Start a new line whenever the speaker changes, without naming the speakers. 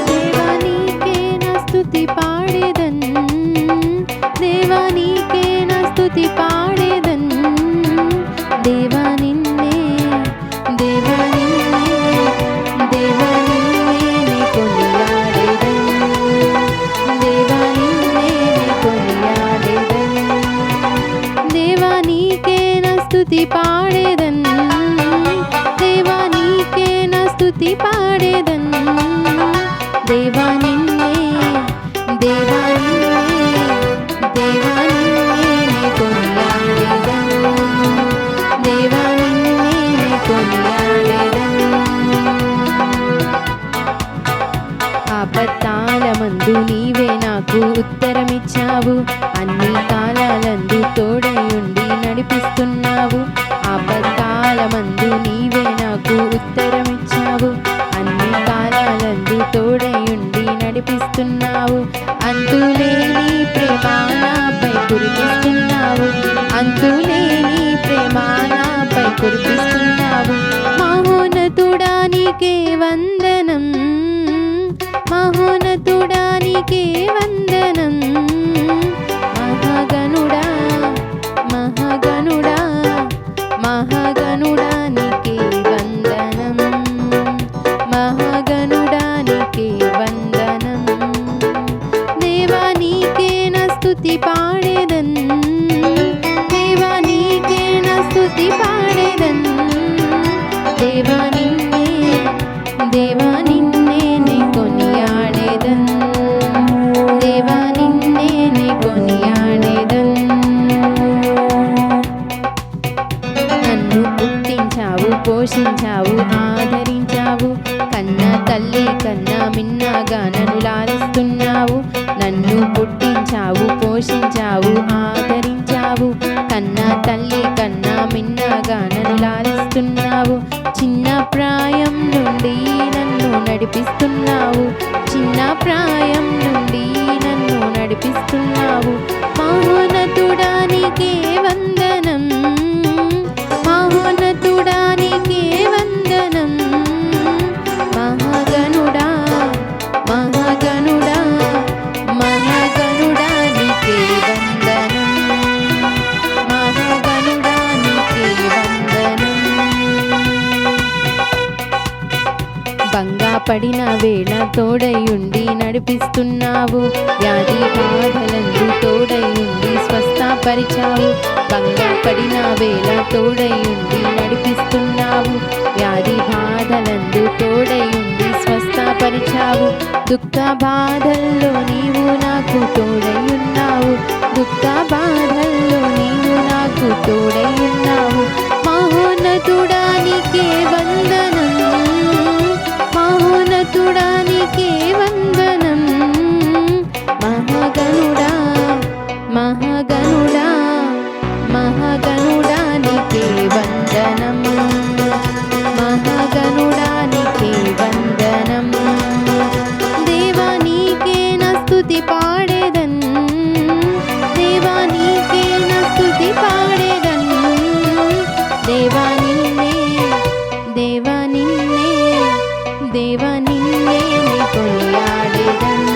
దేవా నీకే నా స్తుతి పాడేదన్, దేవా నీకే నా స్తుతి పాడేదన్. దేవా నిన్నే, దేవా నిన్నే, దేవా నిన్నే నే కొనియాడేదన్, దేవా నిన్నే నే కొనియాడేదన్. దేవా నీకే నా స్తుతి పాడేదన్, దేవా నీకే నా స్తుతి పాడేదన్. దేవా నిన్నే, దేవా నిన్నే, దేవా నిన్నే నే కొనియాడేదన్, దేవా నిన్నే నే కొనియాడేదన్. ఆపత్కాలమందు నీవే నాకు ఉత్తరమిచ్చావు, అన్ని కాలాలందు తోడై ఉండి నడిపిస్తున్నావు. ఆపత్కాలమందు నీవే నాకు ఉత్తరమిచ్చావు, అన్ని కాలాలందు తోడై ఉండి నడిపిస్తున్నావు. అంతులేని ప్రేమ నాపై కురిపిస్తున్నావు, అంతులేని ప్రేమ నాపై కురిపిస్తున్నావు. మహోన్నతుడా నీకే వందనం, మహోన్నతుడా నీకే వందనం. మహాగణుడా, మహాగణుడా, మహాగణుడా నీకే వందనం, మహాగణుడా నీకే వందనం. దేవా నీకే నా స్తుతి పాడేదన్, దేవా నీకే నా స్తుతి పాడేదన్. దేవా నిన్నే, దేవా నిన్నే నే కొనియాడేదన్, దేవా నిన్నే నే కొనియాడేదన్. నన్ను పుట్టించావు, పోషించావు, ఆదరించావు, కన్న తల్లి కన్నా మిన్నగా నన్ను లాలిస్తున్నావు. నన్ను పుట్టించావు, పోషించావు, ఆదరించావు, కన్న తల్లి కన్నా మిన్నగా నన్ను లాలిస్తున్నావు. చిన్న ప్రాయం నుండి నన్ను నడిపిస్తున్నావు, చిన్న ప్రాయం నుండి నన్ను నడిపిస్తున్నావు. మహోన్నతుడా నీకే వందనం, మహోన్నతుడా నీకే వందనం. మహాగణుడా, మహాగణుడా, మహాగణుడా నీకే వందనం, మహాగణుడా నీకే వందనం. భంగపడిన వేళ తోడయుండి నడిపిస్తున్నావు, వ్యాధి బాధలందు తోడయుండి స్వస్థపరిచావు. భంగపడిన వేళ తోడయుండి నడిపిస్తున్నావు, వ్యాధి బాధలందు తోడయుండి స్వస్థపరిచావు. దుఃఖ బాధల్లో నీవు నాకు తోడయున్నావు, దుఃఖ బాధల్లో నీవు నాకు తోడయున్నావు. మహోన్నతుడా నీకే వందనం, మహోన్నతుడా నీకే వందనం. మహాగణుడా, మహాగణుడా, మహాగణుడా నీకే వందనం, మహాగణుడా నీకే వందనం. దేవా నీకే నా స్తుతి పాడేదన్, దేవా నీకే నా స్తుతి పాడేదన్. దేవా నిన్నే, దేవా నిన్నే, దేవా నిన్నే నే కొనియాడేదన్,